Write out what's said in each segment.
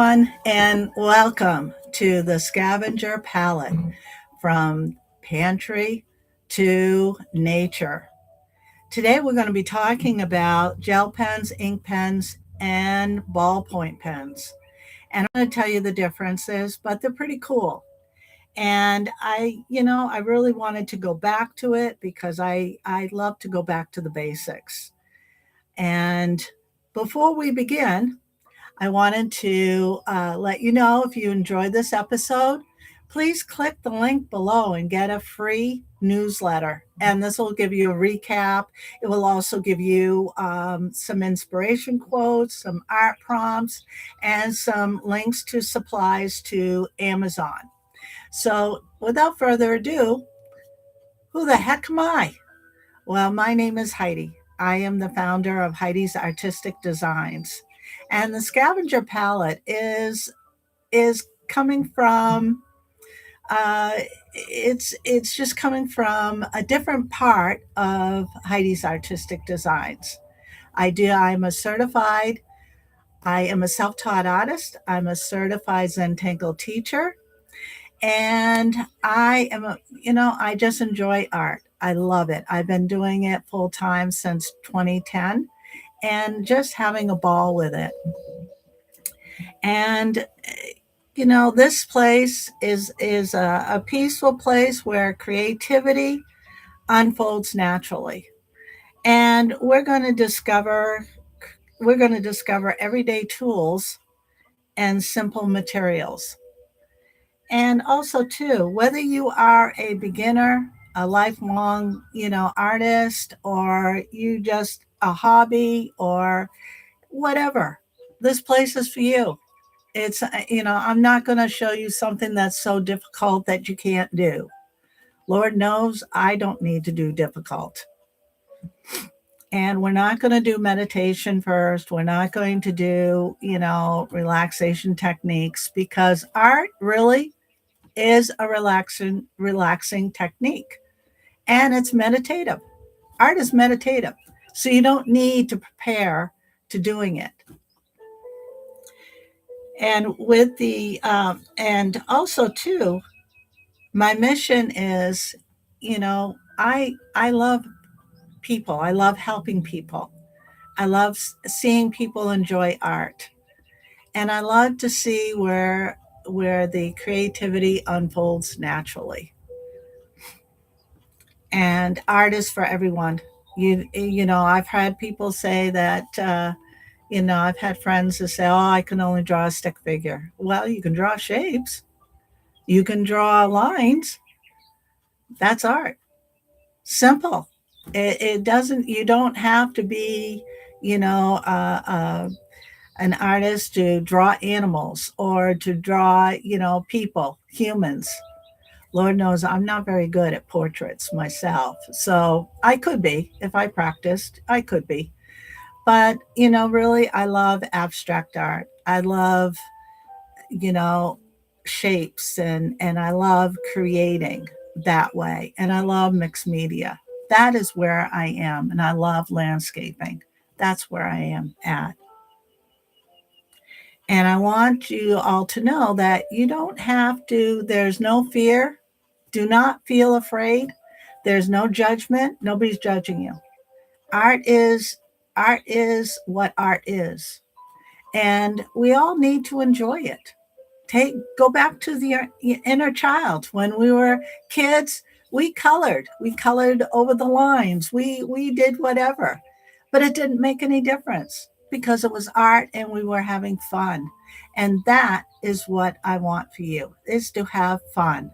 And welcome to the Scavenger palette from pantry to nature. Today we're going to be talking about gel pens, ink pens, and ballpoint pens. And I'm going to tell you the differences, but they're pretty cool. And I really wanted to go back to it because I love to go back to the basics. And before we begin, I wanted to let you know if you enjoyed this episode, please click the link below and get a free newsletter. And this will give you a recap. It will also give you some inspiration quotes, some art prompts, and some links to supplies to Amazon. So, without further ado, who the heck am I? Well, my name is Heidi. I am the founder of Heidi's Artistic Designs. And the scavenger palette is coming from it's just coming from a different part of Heidi's Artistic Designs. I am a self-taught artist. I'm a certified Zentangle teacher. And I just enjoy art. I love it. I've been doing it full time since 2010 and just having a ball with it. And this place is a peaceful place where creativity unfolds naturally. And we're going to discover everyday tools and simple materials. And also too, whether you are a beginner, a lifelong, artist, or you just a hobby or whatever, this place is for you. I'm not going to show you something that's so difficult that you can't do. Lord knows I don't need to do difficult. And we're not going to do meditation first. We're not going to do, relaxation techniques, because art really is a relaxing technique. And it's meditative. Art is meditative. So you don't need to prepare to doing it. And and also too, my mission is, I love people. I love helping people. I love seeing people enjoy art. And I love to see where the creativity unfolds naturally. And art is for everyone. I've had people say that I've had friends that say, "Oh, I can only draw a stick figure." Well, you can draw shapes. You can draw lines. That's art. Simple. It doesn't. You don't have to be, an artist to draw animals or to draw, people, humans. Lord knows I'm not very good at portraits myself. So I could be if I practiced. I could be. But, really, I love abstract art. I love, you know, shapes and I love creating that way. And I love mixed media. That is where I am. And I love landscaping. That's where I am at. And I want you all to know that you don't have to, there's no fear. Do not feel afraid. There's no judgment. Nobody's judging you. Art is art is what art is. And we all need to enjoy it. Go back to the inner child. When we were kids, we colored over the lines, we did whatever, but it didn't make any difference because it was art and we were having fun. And that is what I want for you, is to have fun.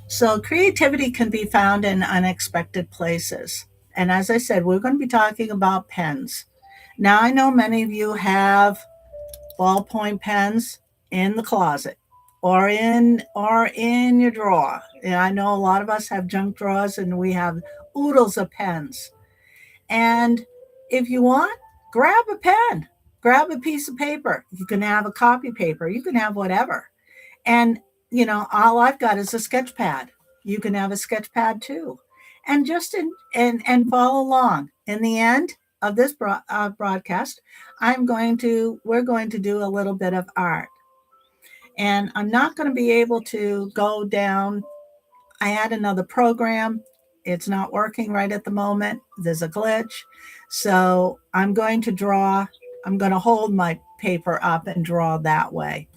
So creativity can be found in unexpected places. And as I said, we're going to be talking about pens. Now, I know many of you have ballpoint pens in the closet or in your drawer. And I know a lot of us have junk drawers and we have oodles of pens. And if you want, grab a pen, grab a piece of paper. You can have a copy paper, you can have whatever. And all I've got is a sketch pad. You can have a sketch pad too. And just and follow along. In the end of this broadcast, we're going to do a little bit of art. And I'm not going to be able to go down. I had another program. It's not working right at the moment. There's a glitch. So I'm going to draw. I'm going to hold my paper up and draw that way.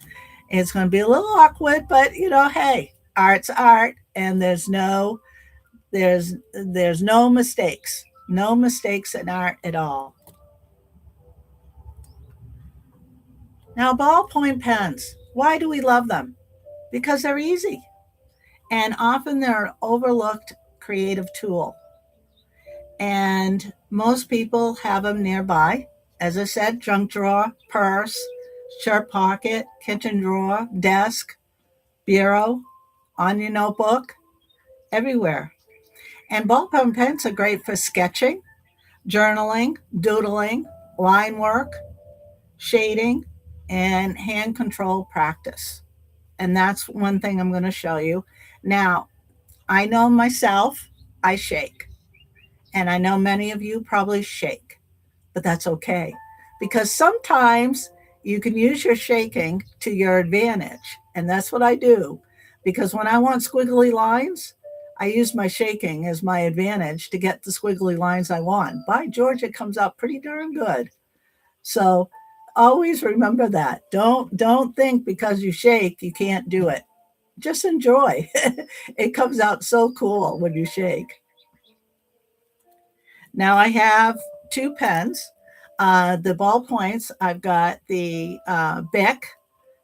It's going to be a little awkward, but hey, art's art, and there's no mistakes. No mistakes in art at all. Now, ballpoint pens. Why do we love them? Because they're easy. And often they're an overlooked creative tool. And most people have them nearby. As I said, junk drawer, purse, shirt pocket, kitchen drawer, desk, bureau, on your notebook, everywhere. And ballpoint pens are great for sketching, journaling, doodling, line work, shading, and hand control practice. And that's one thing I'm going to show you. Now, I know myself, I shake. And I know many of you probably shake, but that's okay. Because sometimes you can use your shaking to your advantage. And that's what I do. Because when I want squiggly lines, I use my shaking as my advantage to get the squiggly lines I want. By George, it comes out pretty darn good. So always remember that. Don't think because you shake you can't do it. Just enjoy. It comes out so cool when you shake. Now I have two pens. The ballpoints, I've got the Bic.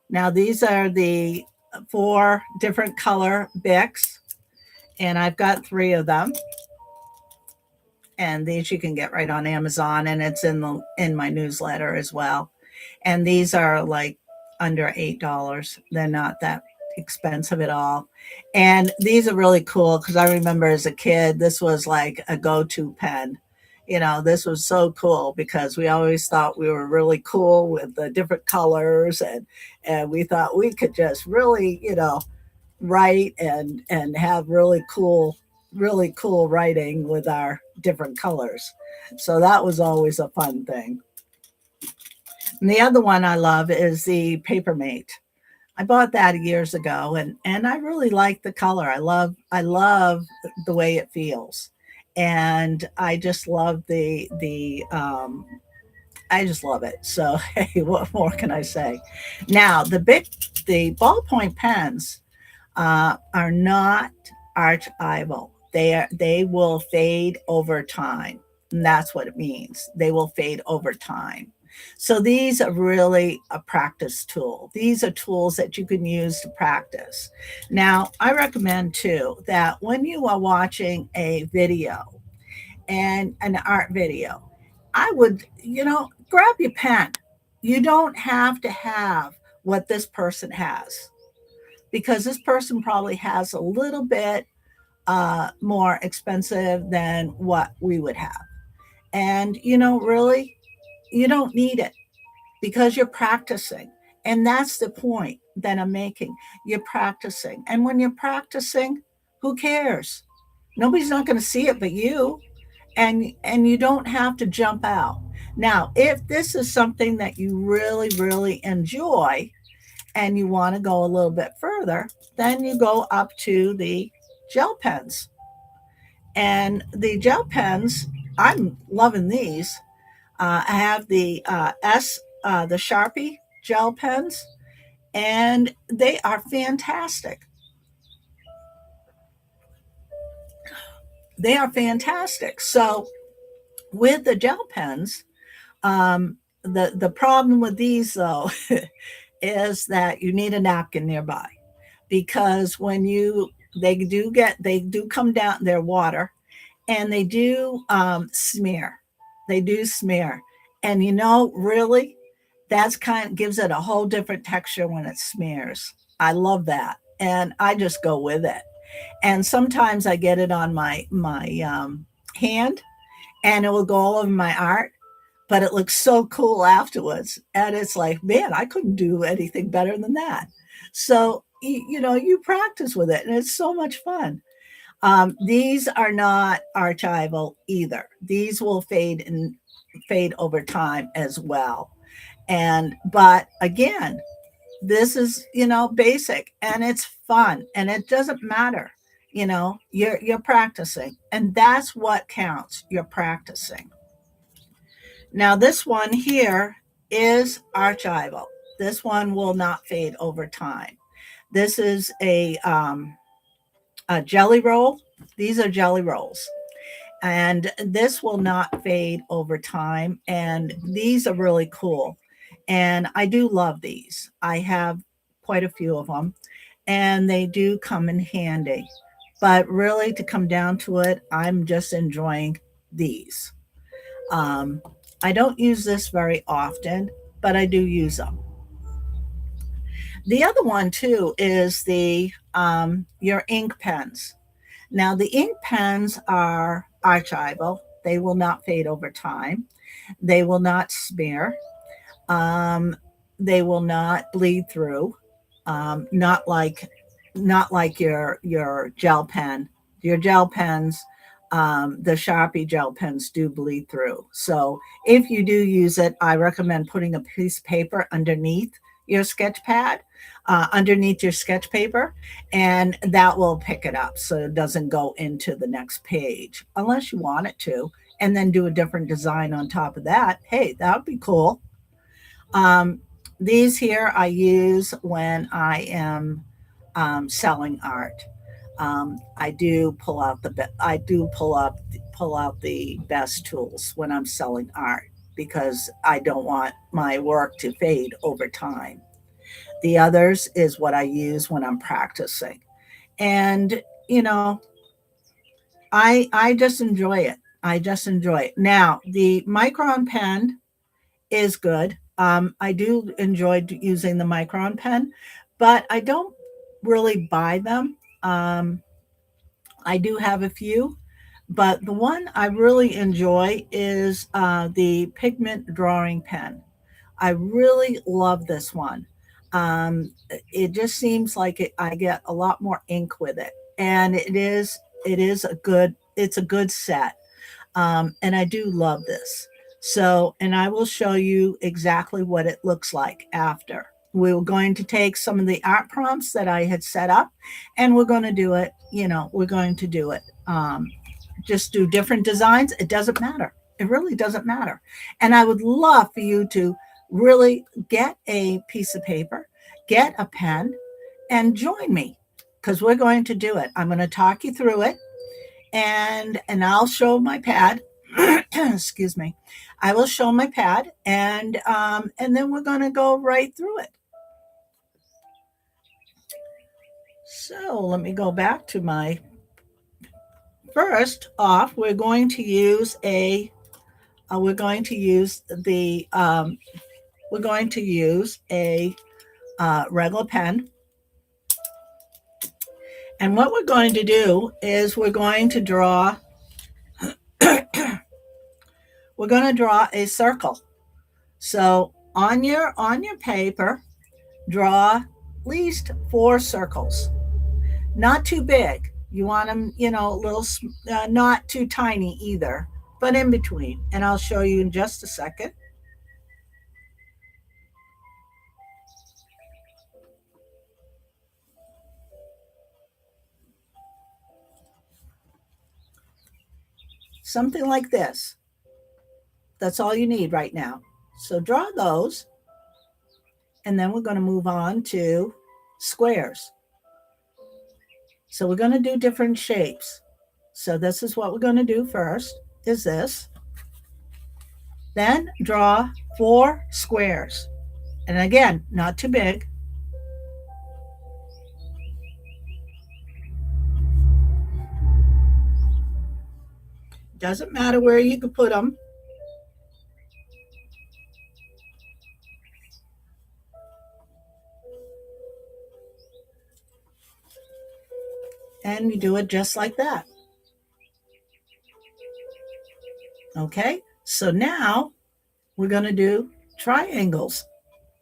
Now these are the 4 different color Bics, and I've got 3 of them. And these you can get right on Amazon, and it's in my newsletter as well. And these are like under $8. They're not that expensive at all. And these are really cool because I remember as a kid, this was like a go-to pen. This was so cool because we always thought we were really cool with the different colors, and we thought we could just really, write and have really cool writing with our different colors. So that was always a fun thing. And the other one I love is the Papermate. I bought that years ago, and I really like the color. I love the way it feels, and I just love I just love it. So hey, what more can I say? Now the ballpoint pens are not archival. They will fade over time. And that's what it means. They will fade over time. So these are really a practice tool. These are tools that you can use to practice. Now, I recommend too that when you are watching a video and an art video, I would, grab your pen. You don't have to have what this person has because this person probably has a little bit more expensive than what we would have. And, really, you don't need it because you're practicing. And that's the point that I'm making. You're practicing. And when you're practicing, who cares? Nobody's not going to see it but you. And you don't have to jump out. Now, if this is something that you really, really enjoy and you want to go a little bit further, then you go up to the gel pens. And the gel pens, I'm loving these. I have the the Sharpie gel pens, and they are fantastic. They are fantastic. So with the gel pens, the problem with these though is that you need a napkin nearby because when they do come down, they're water, and they do smear. They do smear, and really, that's kind of gives it a whole different texture when it smears. I love that, and I just go with it. And sometimes I get it on my hand, and it will go all over my art. But it looks so cool afterwards, and it's like, man, I couldn't do anything better than that. So you practice with it, and it's so much fun. These are not archival either. These will fade over time as well. And but again, this is, basic, and it's fun, and it doesn't matter. You're practicing, and that's what counts. You're practicing. Now this one here is archival. This one will not fade over time. This is a jelly roll. These are jelly rolls, and this will not fade over time, and these are really cool, and I do love these. I have quite a few of them, and they do come in handy. But really, to come down to it, I'm just enjoying these. um, I don't use this very often, but I do use them. The other one too is the your ink pens. Now, the ink pens are archival. They will not fade over time. They will not smear. Um, they will not bleed through. Not like your gel pen. Your gel pens, the Sharpie gel pens do bleed through. So if you do use it, I recommend putting a piece of paper your sketch pad, underneath your sketch paper, and that will pick it up so it doesn't go into the next page unless you want it to, and then do a different design on top of that. Hey, that would be cool. Um, these here I use when I am selling art. I do pull out the best tools when I'm selling art because I don't want my work to fade over time. The others is what I use when I'm practicing. And you know, I just enjoy it. I just enjoy it. Now, the micron pen is good. I do enjoy using the micron pen, but I don't really buy them. I do have a few, but the one I really enjoy is the pigment drawing pen. I really love this one. It just seems like I get a lot more ink with it, and it's a good set. And I do love this. So, and I will show you exactly what it looks like after. We're going to take some of the art prompts that I had set up, and we're going to do it. We're going to do it. Just do different designs. It doesn't matter. It really doesn't matter. And I would love for you to really get a piece of paper, get a pen, and join me because we're going to do it. I'm going to talk you through it, and I'll show my pad. Excuse me. I will show my pad, and then we're going to go right through it. So let me go back to my. First off, we're going to use a. We're going to use the. We're going to use a regular pen. And what we're going to do is we're going to draw a circle. So on your paper, draw at least 4 circles. Not too big. You want them, a little, not too tiny either, but in between. And I'll show you in just a second. Something like this. That's all you need right now. So draw those, and then we're going to move on to squares. So we're going to do different shapes. So this is what we're going to do first, is this. Then draw 4 squares. And again, not too big. Doesn't matter where you can put them. And you do it just like that. Okay, so now we're going to do triangles.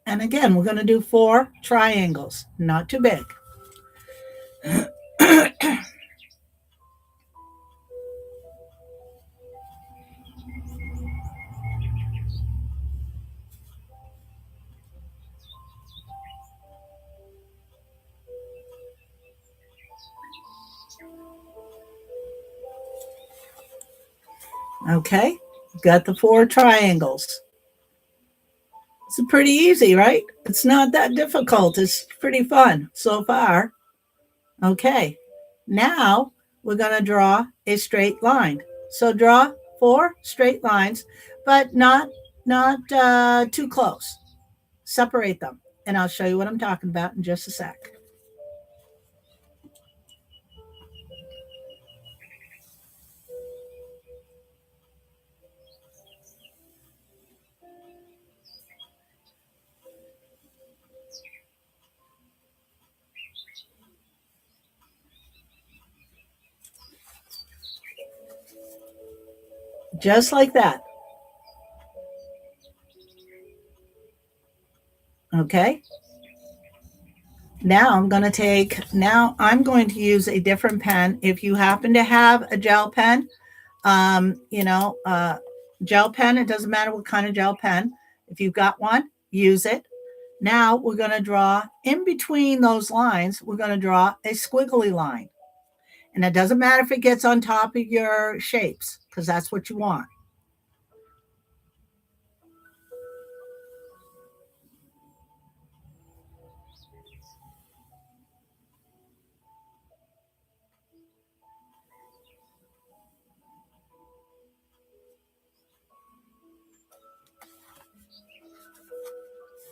And again, we're going to do 4 triangles, not too big. Okay, got the 4 triangles. It's pretty easy, right? It's not that difficult. It's pretty fun so far. Okay, now we're going to draw a straight line. So draw 4 straight lines, but not too close. Separate them, and I'll show you what I'm talking about in just a sec. Just like that. Okay. Now I'm going to use a different pen. If you happen to have a gel pen, um, you know, uh, gel pen, it doesn't matter what kind of gel pen. If you've got one, use it. Now we're going to draw in between those lines, we're going to draw a squiggly line. And it doesn't matter if it gets on top of your shapes, because that's what you want.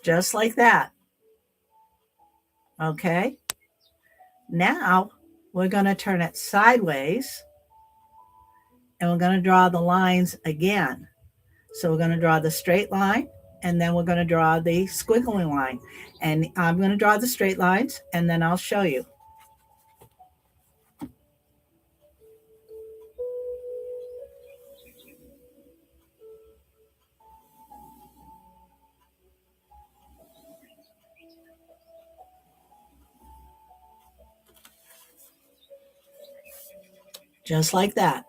Just like that. Okay. Now we're going to turn it sideways and we're going to draw the lines again. So we're going to draw the straight line and then we're going to draw the squiggly line. And I'm going to draw the straight lines and then I'll show you. Just like that.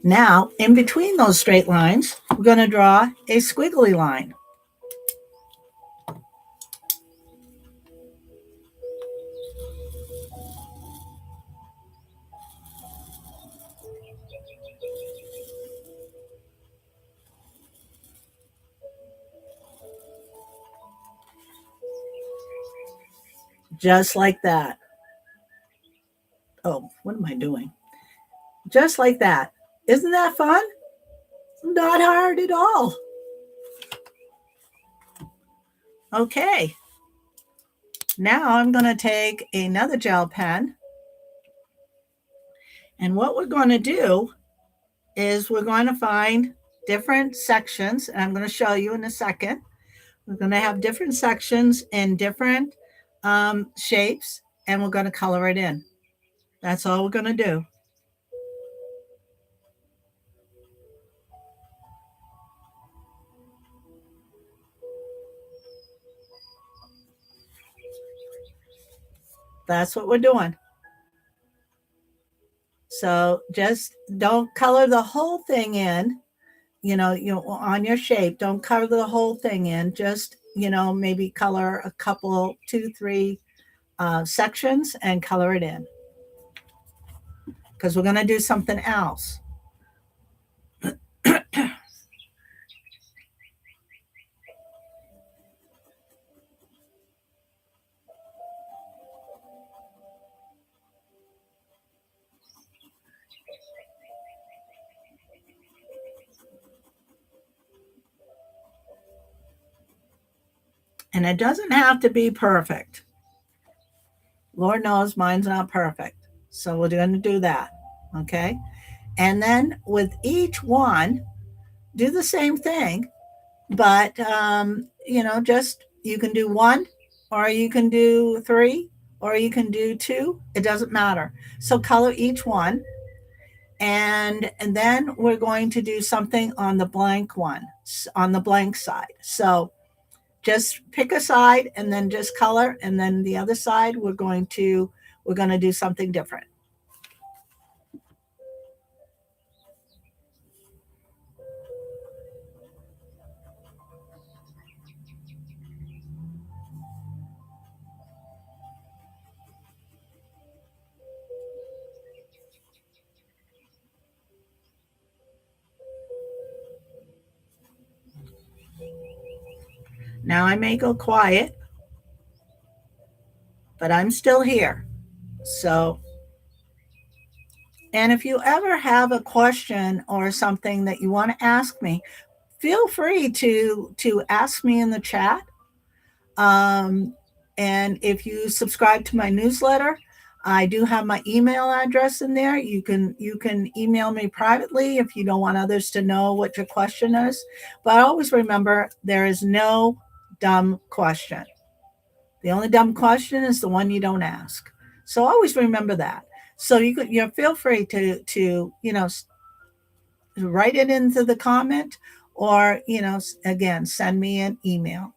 Now, in between those straight lines, we're going to draw a squiggly line. Just like that. Oh, what am I doing? Just like that. Isn't that fun? Not hard at all. Okay. Now I'm going to take another gel pen. And what we're going to do is we're going to find different sections. And I'm going to show you in a second. We're going to have different sections in different shapes. And we're going to color it in. That's all we're going to do. That's what we're doing. So just don't color the whole thing in, on your shape. Don't color the whole thing in. Just, maybe color a couple, 2, 3 sections and color it in. Because we're going to do something else. And it doesn't have to be perfect. Lord knows mine's not perfect. So we're going to do that. Okay. And then with each one, do the same thing. But, just you can do 1 or you can do 3 or you can do 2. It doesn't matter. So color each one. And then we're going to do something on the blank one, on the blank side. So just pick a side and then just color, and then the other side we're going to do something different. Now I may go quiet, but I'm still here. So, and if you ever have a question or something that you want to ask me, feel free to ask me in the chat. Um, and if you subscribe to my newsletter, I do have my email address in there. You can email me privately if you don't want others to know what your question is. But always remember, there is no dumb question. The only dumb question is the one you don't ask. So always remember that. So you feel free to write it into the comment, or again, send me an email.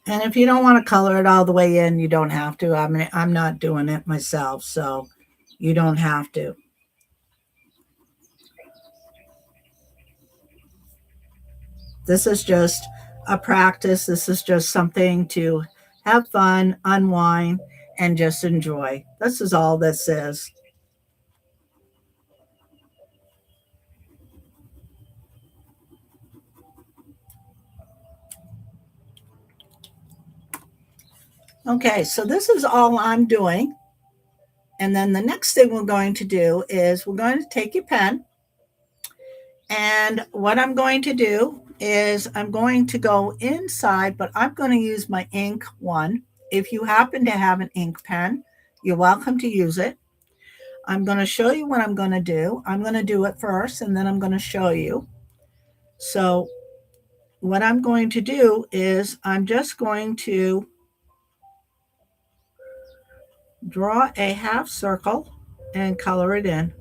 And if you don't want to color it all the way in, you don't have to. I mean, I'm not doing it myself, so you don't have to. This is just a practice. This is just something to have fun, unwind, and just enjoy. This is all this is. Okay, so this is all I'm doing. And then the next thing we're going to do is we're going to take your pen. And what I'm going to do is I'm going to go inside, but I'm going to use my ink one. If you happen to have an ink pen, you're welcome to use it. I'm going to show you what I'm going to do. I'm going to do it first, and then I'm going to show you. So what I'm going to do is I'm just going to draw a half circle and color it in.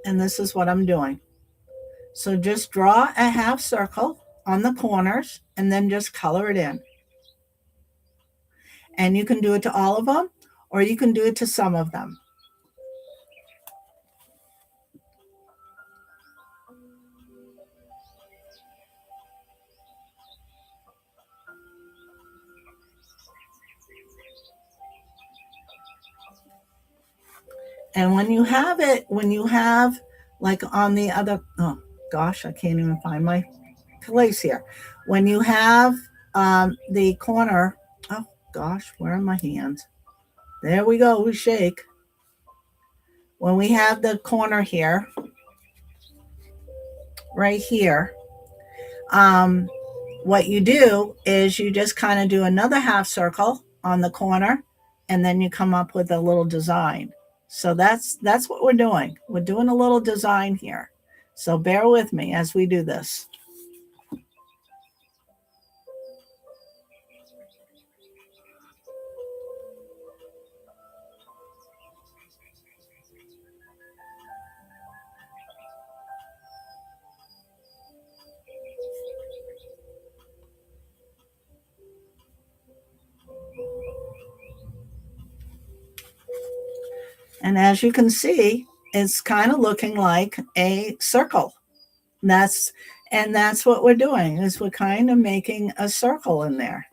And this is what I'm doing. So just draw a half circle on the corners and then just color it in. And you can do it to all of them, or you can do it to some of them. And when you have it, when you have like on the other, oh gosh, I can't even find my place here. When you have the corner, oh gosh, where are my hands? There we go, we shake. When we have the corner here, right here, what you do is you just kind of do another half circle on the corner, and then you come up with a little design. So that's what we're doing. We're doing a little design here. So bear with me as we do this. And as you can see, it's kind of looking like a circle. That's what we're doing, is we're kind of making a circle in there.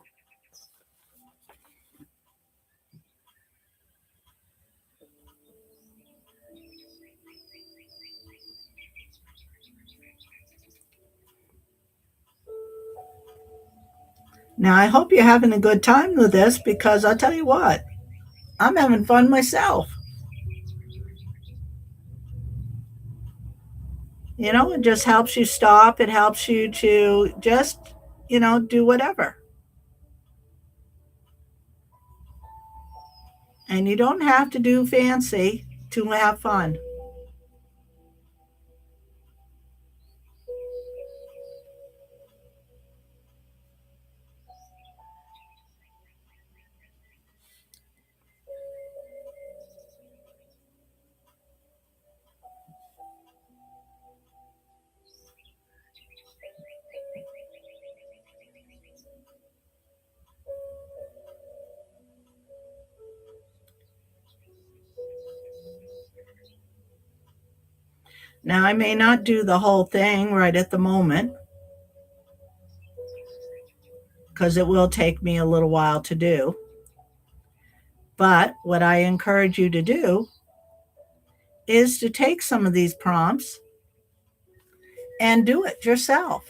Now, I hope you're having a good time with this, because I'll tell you what, I'm having fun myself. It just helps you stop. It helps you to just, do whatever. And you don't have to do fancy to have fun. Now, I may not do the whole thing right at the moment because it will take me a little while to do. But what I encourage you to do is to take some of these prompts and do it yourself.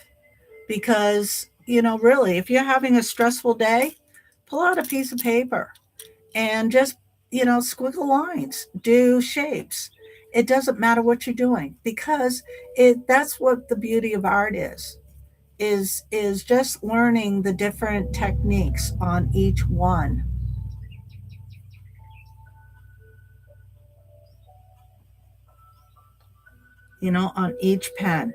Because, really, if you're having a stressful day, pull out a piece of paper and just, squiggle lines, do shapes. It doesn't matter what you're doing because that's what the beauty of art is just learning the different techniques on each one, on each pen.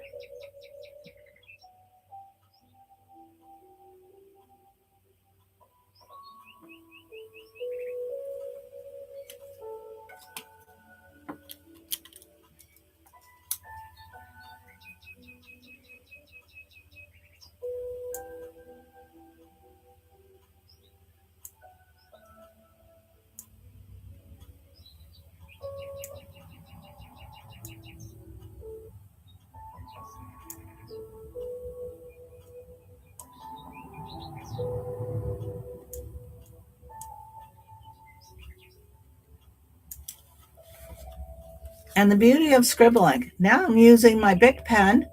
And the beauty of scribbling, now I'm using my Bic pen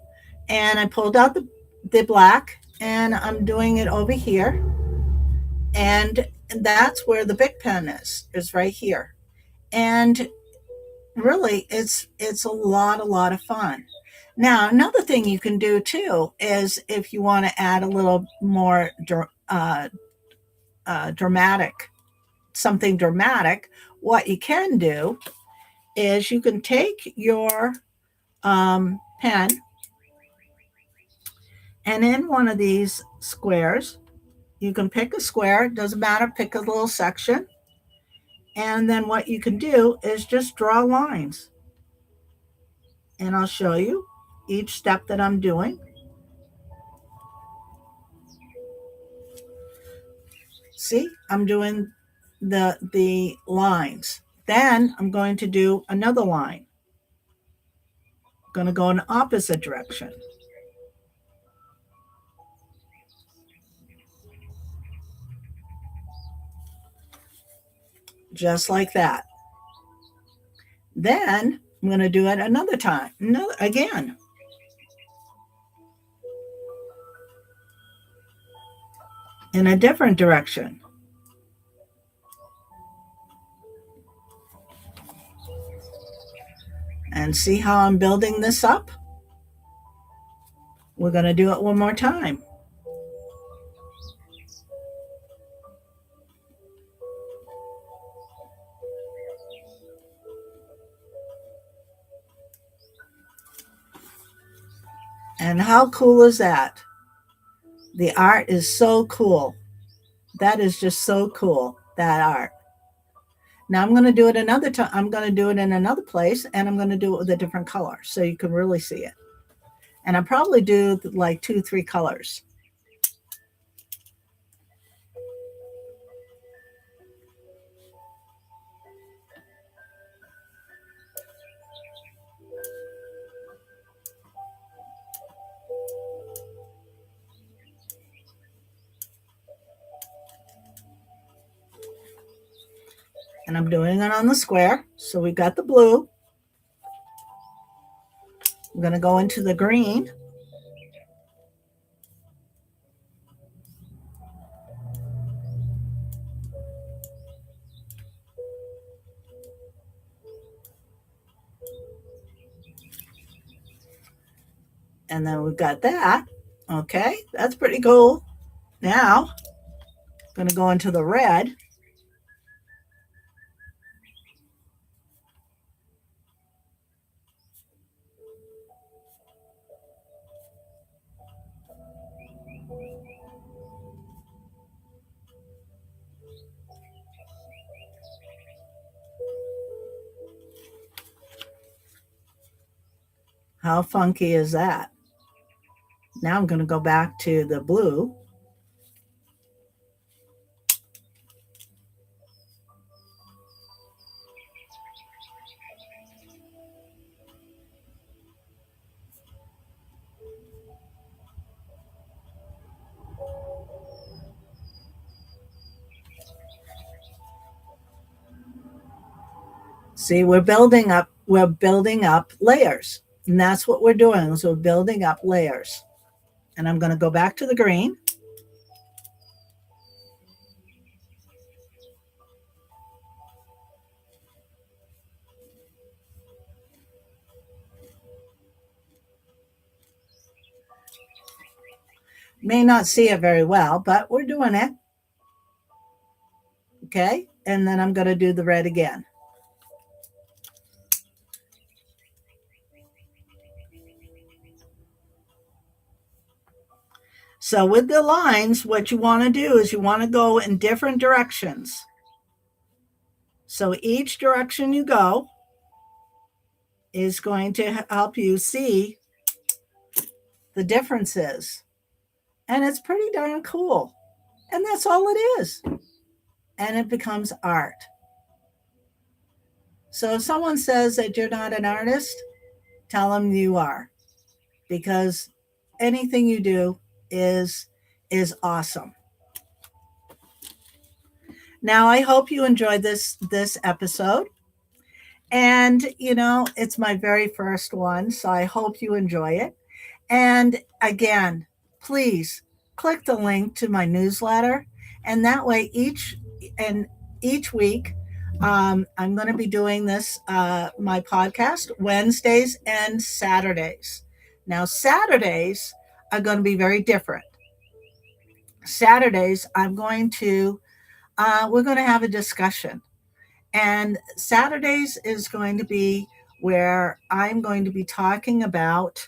and I pulled out the black and I'm doing it over here. And that's where the Bic pen is right here. And really it's a lot of fun. Now, another thing you can do too is if you want to add a little more dramatic, something dramatic, what you can do is you can take your pen and in one of these squares, you can pick a square, it doesn't matter, pick a little section. And then what you can do is just draw lines. And I'll show you each step that I'm doing. See, I'm doing the lines. Then I'm going to do another line. I'm going to go in the opposite direction. Just like that. Then I'm going to do it another time, again. In a different direction. And see how I'm building this up? We're going to do it one more time. And how cool is that? The art is so cool. That is just so cool, that art. Now I'm going to do it another time. I'm going to do it in another place and I'm going to do it with a different color so you can really see it. And I'll probably do like 2-3 colors. And I'm doing it on the square. So we got the blue. I'm going to go into the green. And then we've got that. Okay, that's pretty cool. Now, I'm going to go into the red. How funky is that? Now I'm going to go back to the blue. See, we're building up layers. And that's what we're doing. So we're building up layers. And I'm going to go back to the green. May not see it very well, but we're doing it. Okay. And then I'm going to do the red again. So with the lines, what you want to do is you want to go in different directions. So each direction you go is going to help you see the differences. And it's pretty darn cool. And that's all it is. And it becomes art. So if someone says that you're not an artist, tell them you are, because anything you do is awesome. Now I hope you enjoyed this episode. And it's my very first one, so I hope you enjoy it. And again, please click the link to my newsletter, and that way each week I'm going to be doing this my podcast Wednesdays and Saturdays. Now Saturdays are going to be very different. Saturdays we're going to have a discussion, and Saturdays is going to be where I'm going to be talking about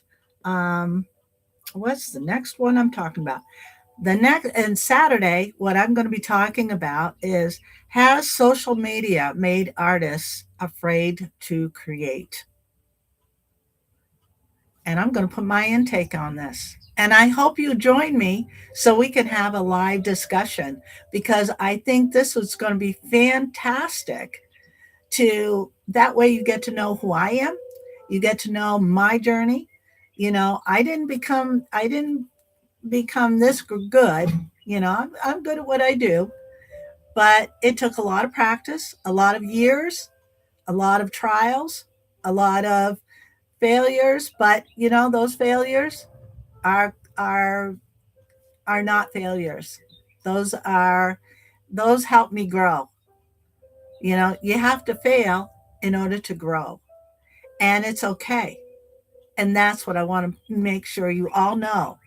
what's the next one I'm talking about? The next and Saturday, what I'm going to be talking about is, has social media made artists afraid to create? And I'm going to put my intake on this. And I hope you join me so we can have a live discussion, because I think this is going to be fantastic. To that way you get to know who I am, you get to know my journey. I didn't become this good. I'm good at what I do, but it took a lot of practice, a lot of years, a lot of trials, a lot of failures. But those failures are not failures. Those help me grow. You have to fail in order to grow, and it's okay. And that's what I want to make sure you all know,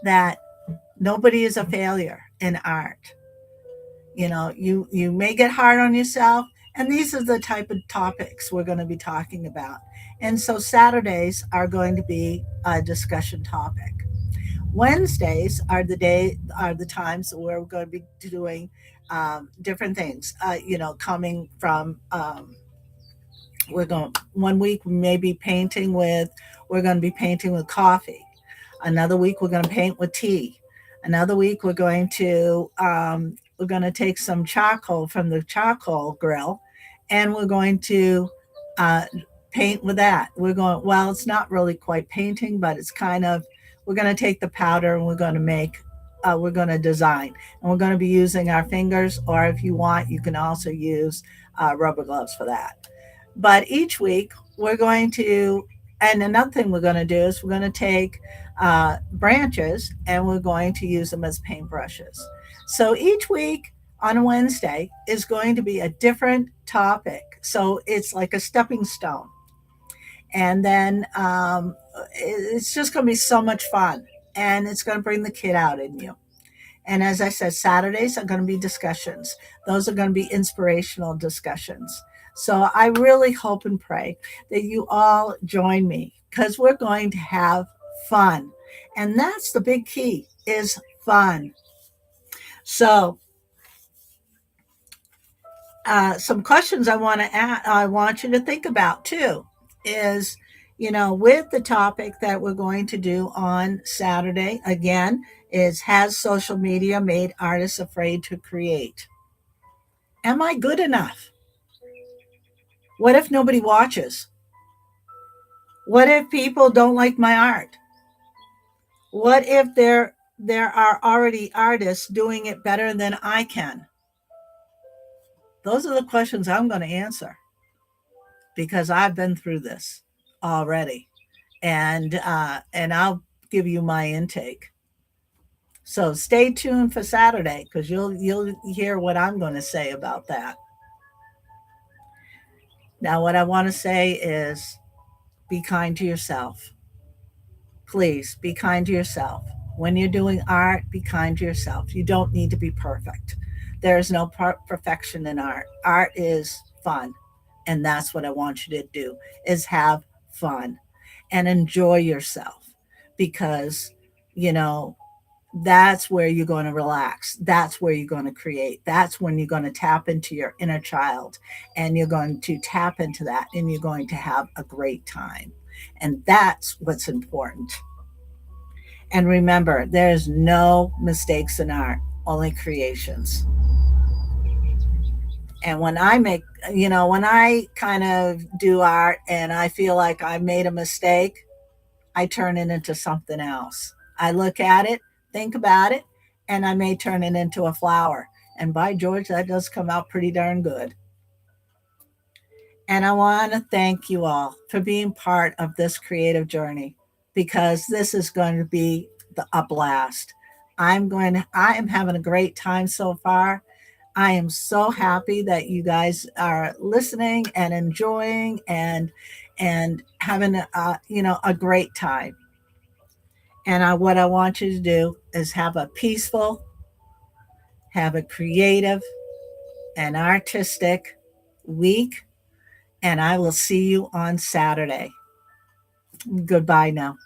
that nobody is a failure in art. You may get hard on yourself, and these are the type of topics we're going to be talking about. And so Saturdays are going to be a discussion topic. Wednesdays are the times where we're going to be doing different things. Coming from we're going one week we may be painting with we're going to be painting with coffee. Another week we're going to paint with tea. Another week we're going to take some charcoal from the charcoal grill, and we're going to paint with that. Well, it's not really quite painting, but it's kind of, we're going to take the powder and we're going to design. And we're going to be using our fingers, or if you want, you can also use rubber gloves for that. But each week we're going to, and another thing we're going to do is we're going to take branches and we're going to use them as paintbrushes. So each week on a Wednesday is going to be a different topic. So it's like a stepping stone. And then it's just going to be so much fun. And it's going to bring the kid out in you. And as I said, Saturdays are going to be discussions. Those are going to be inspirational discussions. So I really hope and pray that you all join me because we're going to have fun. And that's the big key is fun. So some questions I want you to think about too is, with the topic that we're going to do on Saturday again is has social media made artists afraid to create? Am I good enough? What if nobody watches? What if people don't like my art? What if there are already artists doing it better than I can? Those are the questions I'm going to answer because I've been through this already, and I'll give you my intake. So stay tuned for Saturday because you'll hear what I'm going to say about that. Now, what I want to say is be kind to yourself. Please be kind to yourself. When you're doing art, be kind to yourself. You don't need to be perfect. There is no perfection in art. Art is fun, and that's what I want you to do is have fun and enjoy yourself because you know that's where you're going to relax. That's where you're going to create. That's when you're going to tap into your inner child and you're going to tap into that and you're going to have a great time. And that's what's important. And remember, there's no mistakes in art, only creations. And when I kind of do art and I feel like I made a mistake, I turn it into something else. I look at it, think about it, and I may turn it into a flower. And by George, that does come out pretty darn good. And I want to thank you all for being part of this creative journey because this is going to be a blast. I am having a great time so far. I am so happy that you guys are listening and enjoying and having a great time. And what I want you to do is have a peaceful, have a creative and artistic week. And I will see you on Saturday. Goodbye now.